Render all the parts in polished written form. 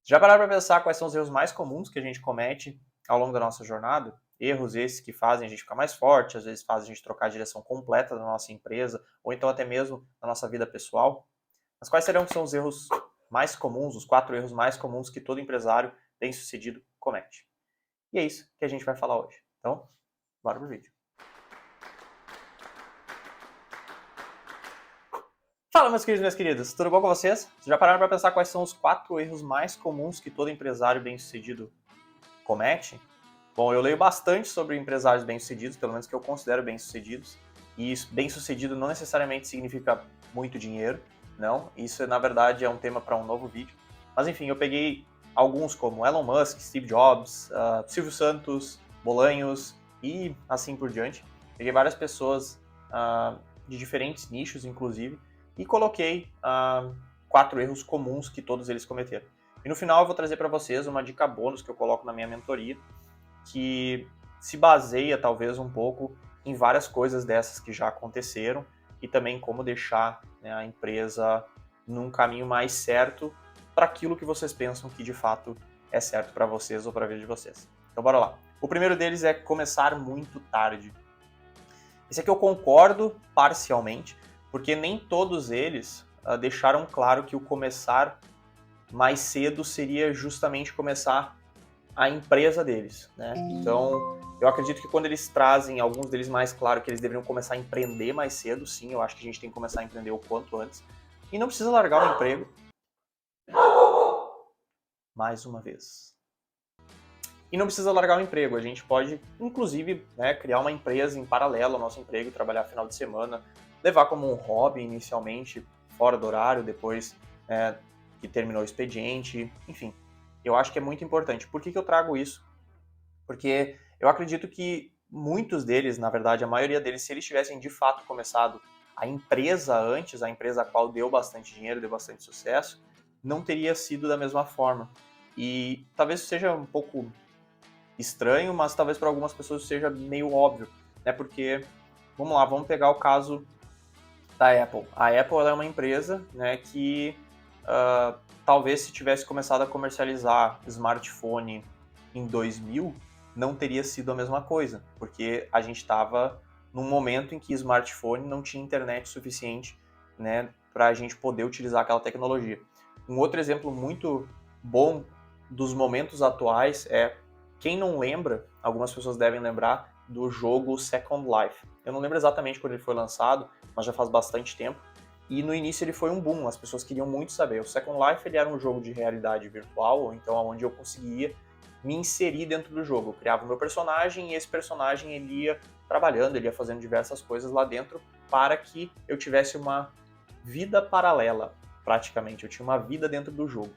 Já pararam para pensar quais são os erros mais comuns que a gente comete ao longo da nossa jornada? Erros esses que fazem a gente ficar mais forte, às vezes fazem a gente trocar a direção completa da nossa empresa, ou então até mesmo na nossa vida pessoal. Mas quais serão que são os erros mais comuns, os 4 erros mais comuns que todo empresário bem-sucedido comete? E é isso que a gente vai falar hoje. Então, bora pro vídeo. Fala, meus queridos e minhas queridas, tudo bom com vocês? Vocês já pararam para pensar quais são os 4 erros mais comuns que todo empresário bem-sucedido comete? Bom, eu leio bastante sobre empresários bem-sucedidos, pelo menos que eu considero bem-sucedidos, e bem-sucedido não necessariamente significa muito dinheiro, não, isso na verdade é um tema para um novo vídeo. Mas enfim, eu peguei alguns como Elon Musk, Steve Jobs, Silvio Santos, Bolanhos e assim por diante. Peguei várias pessoas de diferentes nichos, inclusive, e coloquei 4 erros comuns que todos eles cometeram. E no final eu vou trazer para vocês uma dica bônus que eu coloco na minha mentoria, que se baseia talvez um pouco em várias coisas dessas que já aconteceram e também como deixar, né, a empresa num caminho mais certo para aquilo que vocês pensam que de fato é certo para vocês ou para a vida de vocês. Então bora lá. O primeiro deles é começar muito tarde. Esse aqui eu concordo parcialmente, porque nem todos eles deixaram claro que o começar mais cedo seria justamente começar a empresa deles, né? Então, eu acredito que quando eles trazem alguns deles mais claro que eles deveriam começar a empreender mais cedo, sim, eu acho que a gente tem que começar a empreender o quanto antes. E não precisa largar o emprego. Mais uma vez. E não precisa largar o emprego, a gente pode, inclusive, né, criar uma empresa em paralelo ao nosso emprego, trabalhar final de semana, levar como um hobby inicialmente, fora do horário, depois que terminou o expediente, enfim. Eu acho que é muito importante. Por que eu trago isso? Porque eu acredito que muitos deles, na verdade, a maioria deles, se eles tivessem de fato começado a empresa antes, a empresa a qual deu bastante dinheiro, deu bastante sucesso, não teria sido da mesma forma. E talvez seja um pouco estranho, mas talvez para algumas pessoas seja meio óbvio, né? Porque, vamos lá, vamos pegar o caso da Apple. A Apple é uma empresa, né, que talvez se tivesse começado a comercializar smartphone em 2000, não teria sido a mesma coisa, porque a gente estava num momento em que smartphone não tinha internet suficiente, né, para a gente poder utilizar aquela tecnologia. Um outro exemplo muito bom dos momentos atuais é, quem não lembra, algumas pessoas devem lembrar, do jogo Second Life. Eu não lembro exatamente quando ele foi lançado, mas já faz bastante tempo. E no início ele foi um boom, as pessoas queriam muito saber. O Second Life ele era um jogo de realidade virtual, ou então onde eu conseguia me inserir dentro do jogo. Eu criava o meu personagem e esse personagem ele ia trabalhando, ele ia fazendo diversas coisas lá dentro para que eu tivesse uma vida paralela, praticamente. Eu tinha uma vida dentro do jogo.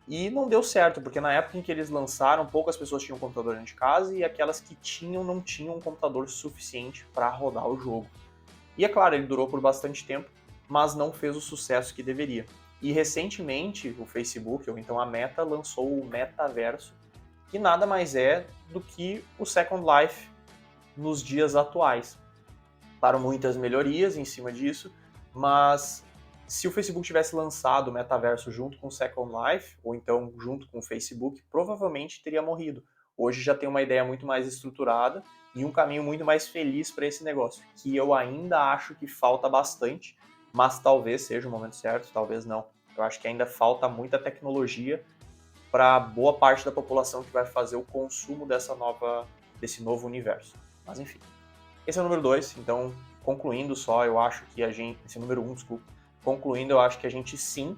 E não deu certo, porque na época em que eles lançaram, poucas pessoas tinham um computador dentro de casa e aquelas que tinham não tinham um computador suficiente para rodar o jogo. E é claro, ele durou por bastante tempo, mas não fez o sucesso que deveria. E recentemente o Facebook, ou então a Meta, lançou o Metaverso, que nada mais é do que o Second Life nos dias atuais. Claro, muitas melhorias em cima disso, mas se o Facebook tivesse lançado o metaverso junto com o Second Life, ou então junto com o Facebook, provavelmente teria morrido. Hoje já tem uma ideia muito mais estruturada e um caminho muito mais feliz para esse negócio, que eu ainda acho que falta bastante, mas talvez seja o momento certo, talvez não. Eu acho que ainda falta muita tecnologia para boa parte da população que vai fazer o consumo desse novo universo. Mas enfim. Esse é o número 2, então, concluindo só, eu acho que a gente... Esse é o número 1, desculpa. Concluindo, eu acho que a gente sim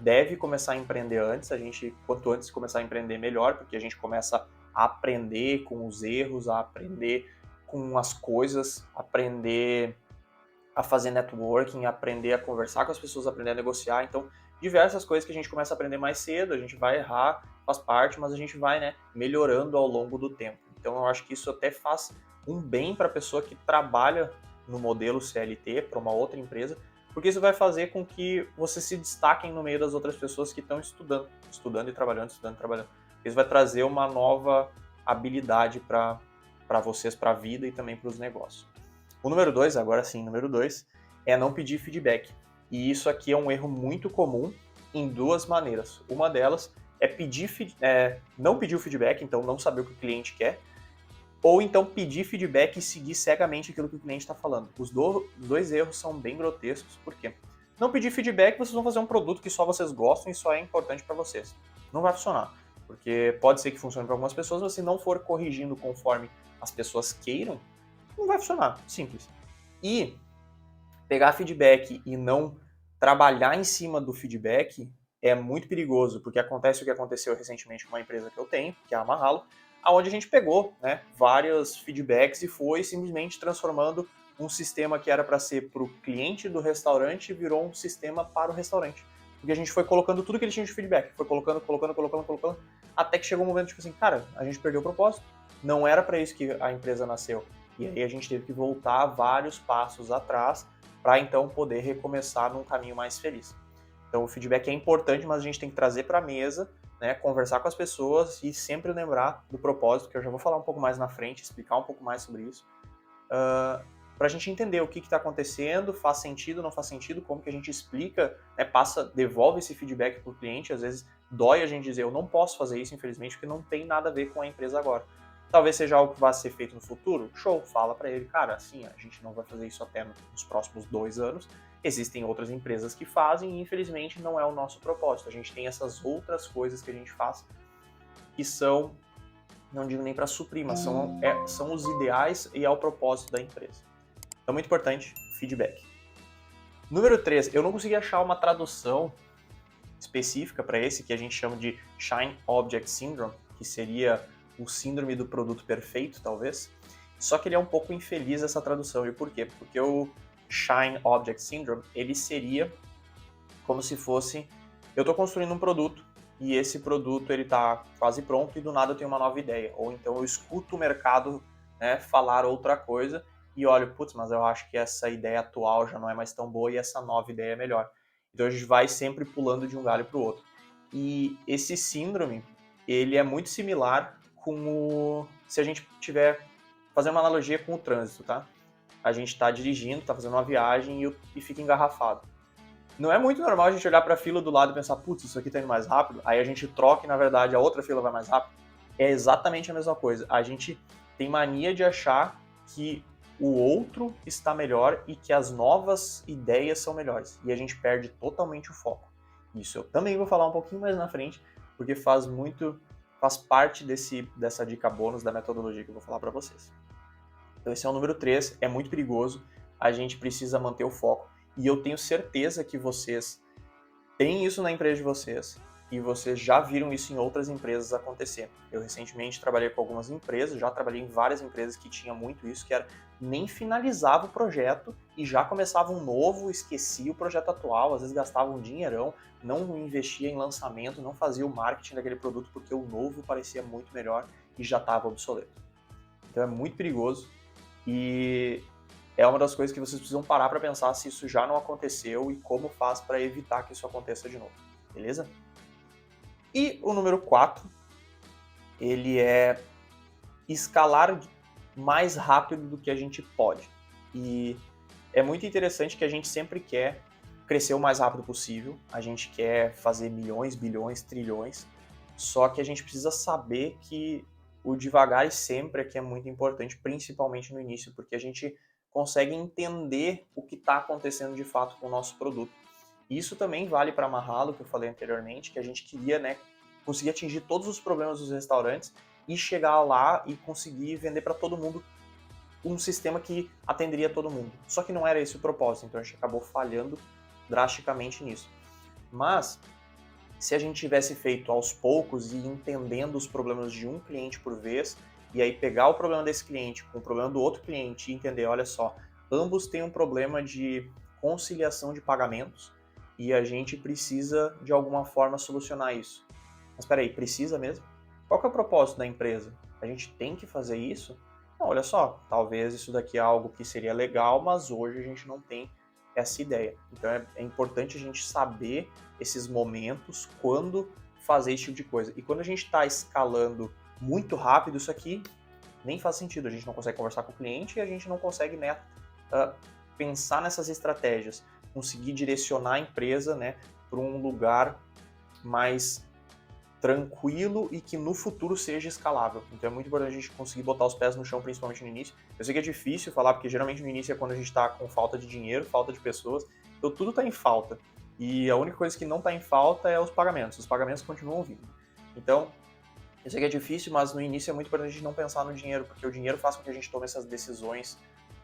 deve começar a empreender antes. A gente, quanto antes começar a empreender, melhor, porque a gente começa a aprender com os erros, a aprender com as coisas, aprender a fazer networking, aprender a conversar com as pessoas, aprender a negociar. Então, diversas coisas que a gente começa a aprender mais cedo, a gente vai errar, faz parte, mas a gente vai, né, melhorando ao longo do tempo. Então, eu acho que isso até faz um bem para a pessoa que trabalha no modelo CLT para uma outra empresa, porque isso vai fazer com que você se destaquem no meio das outras pessoas que estão estudando e trabalhando, estudando e trabalhando. Isso vai trazer uma nova habilidade para vocês, para a vida e também para os negócios. O número 2, agora sim, número 2, é não pedir feedback. E isso aqui é um erro muito comum em duas maneiras. Uma delas é não pedir o feedback, então não saber o que o cliente quer, ou então pedir feedback e seguir cegamente aquilo que o cliente está falando. Os dois erros são bem grotescos, por quê? Não pedir feedback, vocês vão fazer um produto que só vocês gostam e só é importante para vocês. Não vai funcionar, porque pode ser que funcione para algumas pessoas, mas se não for corrigindo conforme as pessoas queiram, não vai funcionar, simples. E pegar feedback e não trabalhar em cima do feedback é muito perigoso, porque acontece o que aconteceu recentemente com uma empresa que eu tenho, que é a Mahalo, onde a gente pegou, né, vários feedbacks e foi simplesmente transformando um sistema que era para ser para o cliente do restaurante e virou um sistema para o restaurante. Porque a gente foi colocando tudo que ele tinha de feedback, foi colocando, até que chegou um momento tipo assim, cara, a gente perdeu o propósito, não era para isso que a empresa nasceu. E aí a gente teve que voltar vários passos atrás para então poder recomeçar num caminho mais feliz. Então o feedback é importante, mas a gente tem que trazer para a mesa, né, conversar com as pessoas e sempre lembrar do propósito, que eu já vou falar um pouco mais na frente, explicar um pouco mais sobre isso, para a gente entender o que está acontecendo, faz sentido, não faz sentido, como que a gente explica, né, devolve esse feedback para o cliente, às vezes dói a gente dizer, eu não posso fazer isso, infelizmente, porque não tem nada a ver com a empresa agora. Talvez seja algo que vá ser feito no futuro, show, fala para ele, cara, assim, a gente não vai fazer isso até nos próximos 2 anos, existem outras empresas que fazem e infelizmente não é o nosso propósito, a gente tem essas outras coisas que a gente faz que são, não digo nem para suprir, mas são os ideais e é o propósito da empresa. Então, muito importante, feedback. Número 3, eu não consegui achar uma tradução específica para esse, que a gente chama de Shiny Object Syndrome, que seria o síndrome do produto perfeito, talvez. Só que ele é um pouco infeliz essa tradução. E por quê? Porque o Shiny Object Syndrome, ele seria como se fosse, eu estou construindo um produto e esse produto ele está quase pronto e do nada eu tenho uma nova ideia. Ou então eu escuto o mercado, né, falar outra coisa e olho, putz, mas eu acho que essa ideia atual já não é mais tão boa e essa nova ideia é melhor. Então a gente vai sempre pulando de um galho para o outro. E esse síndrome, ele é muito similar se a gente tiver, fazer uma analogia com o trânsito, tá? A gente está dirigindo, está fazendo uma viagem e fica engarrafado. Não é muito normal a gente olhar para a fila do lado e pensar, putz, isso aqui está indo mais rápido, aí a gente troca e na verdade a outra fila vai mais rápido. É exatamente a mesma coisa. A gente tem mania de achar que o outro está melhor e que as novas ideias são melhores. E a gente perde totalmente o foco. Isso eu também vou falar um pouquinho mais na frente, porque faz parte dessa dica bônus da metodologia que eu vou falar para vocês. Então esse é o número 3, é muito perigoso, a gente precisa manter o foco. E eu tenho certeza que vocês têm isso na empresa de vocês e vocês já viram isso em outras empresas acontecer. Eu recentemente trabalhei com algumas empresas, já trabalhei em várias empresas que tinha muito isso, que era nem finalizava o projeto e já começava um novo, esquecia o projeto atual, às vezes gastava um dinheirão, não investia em lançamento, não fazia o marketing daquele produto porque o novo parecia muito melhor e já estava obsoleto. Então é muito perigoso e é uma das coisas que vocês precisam parar para pensar se isso já não aconteceu e como faz para evitar que isso aconteça de novo, beleza? E o número 4, ele é escalar mais rápido do que a gente pode. E é muito interessante que a gente sempre quer crescer o mais rápido possível, a gente quer fazer milhões, bilhões, trilhões, só que a gente precisa saber que o devagar e sempre é que é muito importante, principalmente no início, porque a gente consegue entender o que está acontecendo de fato com o nosso produto. Isso também vale para a Mahalo, que eu falei anteriormente, que a gente queria, né, conseguir atingir todos os problemas dos restaurantes e chegar lá e conseguir vender para todo mundo um sistema que atenderia todo mundo. Só que não era esse o propósito, então a gente acabou falhando drasticamente nisso. Mas, se a gente tivesse feito aos poucos e entendendo os problemas de um cliente por vez, e aí pegar o problema desse cliente com o problema do outro cliente e entender, olha só, ambos têm um problema de conciliação de pagamentos e a gente precisa de alguma forma solucionar isso. Mas peraí, precisa mesmo? Qual que é o propósito da empresa? A gente tem que fazer isso? Não, olha só, talvez isso daqui é algo que seria legal, mas hoje a gente não tem essa ideia. Então é importante a gente saber esses momentos, quando fazer esse tipo de coisa. E quando a gente está escalando muito rápido, isso aqui nem faz sentido. A gente não consegue conversar com o cliente e a gente não consegue, né, pensar nessas estratégias, conseguir direcionar a empresa, né, para um lugar mais tranquilo e que no futuro seja escalável. Então é muito importante a gente conseguir botar os pés no chão, principalmente no início. Eu sei que é difícil falar, porque geralmente no início é quando a gente está com falta de dinheiro, falta de pessoas, então tudo está em falta. E a única coisa que não está em falta é os pagamentos continuam vindo. Então, eu sei que é difícil, mas no início é muito importante a gente não pensar no dinheiro, porque o dinheiro faz com que a gente tome essas decisões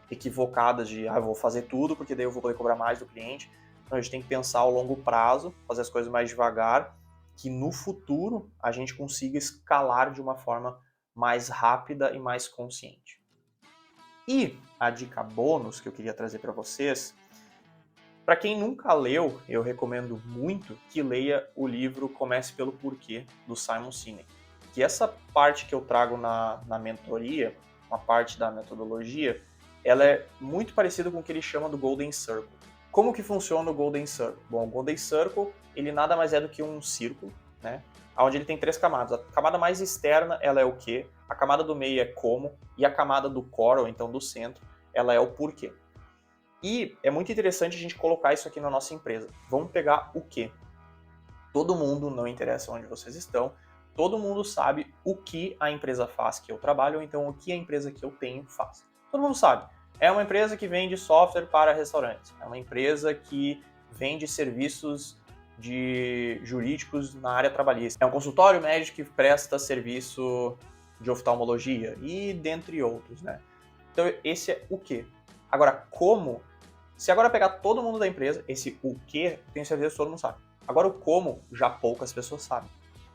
equivocadas de, eu vou fazer tudo, porque daí eu vou poder cobrar mais do cliente. Então a gente tem que pensar ao longo prazo, fazer as coisas mais devagar, que no futuro a gente consiga escalar de uma forma mais rápida e mais consciente. E a dica bônus que eu queria trazer para vocês, para quem nunca leu, eu recomendo muito que leia o livro Comece pelo Porquê, do Simon Sinek. Que essa parte que eu trago na mentoria, uma parte da metodologia, ela é muito parecida com o que ele chama do Golden Circle. Como que funciona o Golden Circle? Bom, o Golden Circle, ele nada mais é do que um círculo, né? Onde ele tem 3 camadas. A camada mais externa, ela é o quê? A camada do meio é como, e a camada do core, ou então do centro, ela é o porquê. E é muito interessante a gente colocar isso aqui na nossa empresa. Vamos pegar o quê? Todo mundo, não interessa onde vocês estão, todo mundo sabe o que a empresa faz que eu trabalho, ou então o que a empresa que eu tenho faz. Todo mundo sabe. É uma empresa que vende software para restaurantes. É uma empresa que vende serviços jurídicos na área trabalhista. É um consultório médico que presta serviço de oftalmologia e dentre outros, né? Então esse é o quê? Agora, como? Se agora pegar todo mundo da empresa, esse o quê, tenho certeza que todo mundo sabe. Agora o como, já poucas pessoas sabem.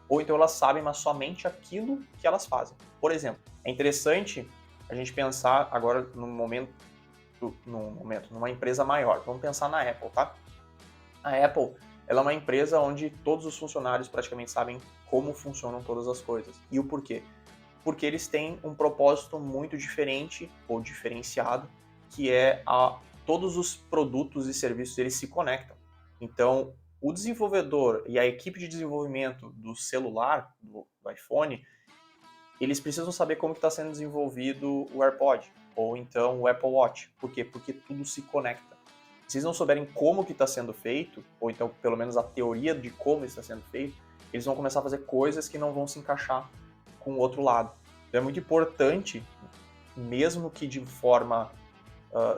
Ou então elas sabem, mas somente aquilo que elas fazem. Por exemplo, é interessante a gente pensar agora numa empresa maior. Vamos pensar na Apple, tá? A Apple, ela é uma empresa onde todos os funcionários praticamente sabem como funcionam todas as coisas. E o porquê? Porque eles têm um propósito muito diferente ou diferenciado, que é todos os produtos e serviços eles se conectam. Então, o desenvolvedor e a equipe de desenvolvimento do celular, do iPhone, eles precisam saber como está sendo desenvolvido o AirPod ou então o Apple Watch. Por quê? Porque tudo se conecta. Se eles não souberem como que está sendo feito, ou então pelo menos a teoria de como está sendo feito, eles vão começar a fazer coisas que não vão se encaixar com o outro lado. Então é muito importante, mesmo que de forma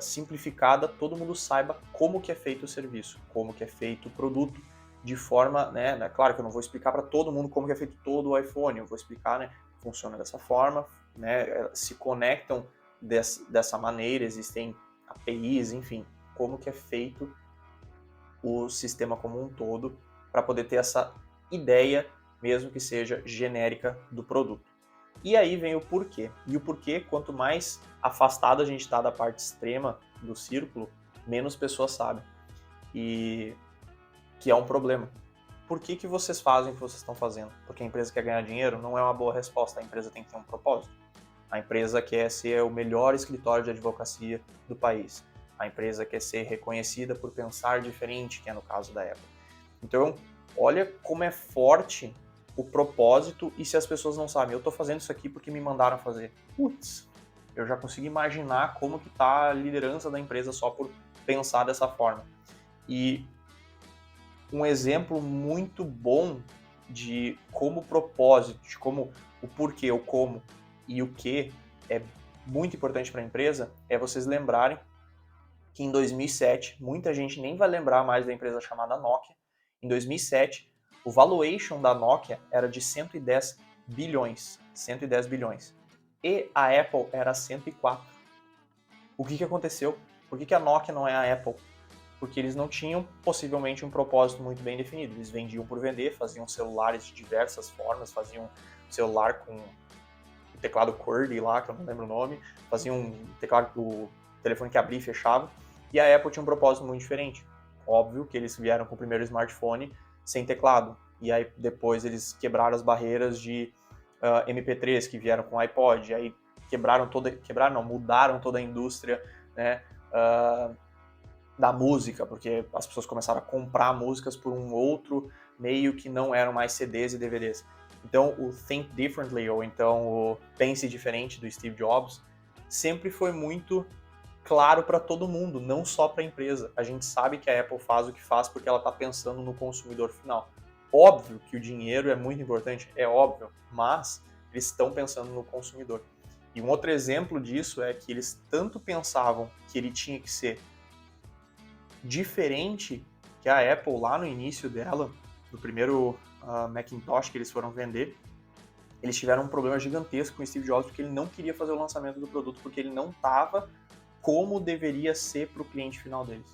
simplificada, todo mundo saiba como que é feito o serviço, como que é feito o produto, de forma, né, claro que eu não vou explicar para todo mundo como que é feito todo o iPhone, eu vou explicar, né, funciona dessa forma, né, se conectam dessa maneira, existem APIs, enfim, como que é feito o sistema como um todo, para poder ter essa ideia, mesmo que seja genérica, do produto. E aí vem o porquê. E o porquê, quanto mais afastado a gente está da parte extrema do círculo, menos pessoas sabem. E que é um problema. Por que vocês fazem o que vocês estão fazendo? Porque a empresa quer ganhar dinheiro? Não é uma boa resposta. A empresa tem que ter um propósito. A empresa quer ser o melhor escritório de advocacia do país. A empresa quer ser reconhecida por pensar diferente, que é no caso da Apple. Então, olha como é forte o propósito, e se as pessoas não sabem, eu estou fazendo isso aqui porque me mandaram fazer. Putz, eu já consigo imaginar como que está a liderança da empresa só por pensar dessa forma. E um exemplo muito bom de como o propósito, de como o porquê, o como e o que é muito importante para a empresa, é vocês lembrarem que em 2007, muita gente nem vai lembrar mais da empresa chamada Nokia, em 2007, o valuation da Nokia era de 110 bilhões. 110 bilhões. E a Apple era 104. O que aconteceu? Por que a Nokia não é a Apple? Porque eles não tinham, possivelmente, um propósito muito bem definido. Eles vendiam por vender, faziam celulares de diversas formas, faziam celular com o teclado QWERTY lá, que eu não lembro o nome, faziam um teclado o telefone que abria e fechava, e a Apple tinha um propósito muito diferente. Óbvio que eles vieram com o primeiro smartphone sem teclado, e aí depois eles quebraram as barreiras de MP3 que vieram com o iPod, e aí mudaram toda a indústria, né, da música, porque as pessoas começaram a comprar músicas por um outro meio que não eram mais CDs e DVDs. Então o Think Differently, ou então o Pense Diferente do Steve Jobs, sempre foi muito claro para todo mundo, não só para a empresa. A gente sabe que a Apple faz o que faz porque ela está pensando no consumidor final. Óbvio que o dinheiro é muito importante, é óbvio, mas eles estão pensando no consumidor. E um outro exemplo disso é que eles tanto pensavam que ele tinha que ser diferente que a Apple lá no início dela, no primeiro Macintosh que eles foram vender, eles tiveram um problema gigantesco com o Steve Jobs porque ele não queria fazer o lançamento do produto porque ele não estava como deveria ser para o cliente final deles.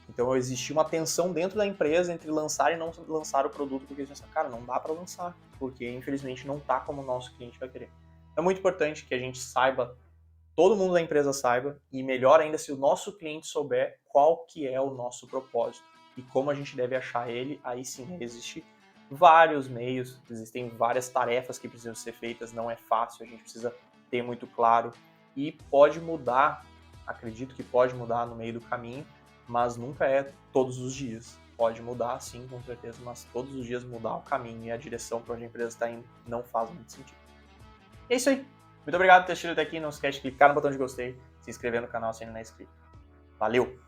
Então existia uma tensão dentro da empresa entre lançar e não lançar o produto, porque eles pensaram, cara, não dá para lançar, porque infelizmente não está como o nosso cliente vai querer. É muito importante que a gente saiba, todo mundo da empresa saiba, e melhor ainda se o nosso cliente souber qual que é o nosso propósito e como a gente deve achar ele, aí sim existe vários meios, existem várias tarefas que precisam ser feitas, não é fácil, a gente precisa ter muito claro e pode mudar, acredito que pode mudar no meio do caminho, mas nunca é todos os dias. Pode mudar, sim, com certeza, mas todos os dias mudar o caminho e a direção para onde a empresa está indo não faz muito sentido. E é isso aí. Muito obrigado por ter assistido até aqui. Não esquece de clicar no botão de gostei, se inscrever no canal se ainda não é inscrito. Valeu!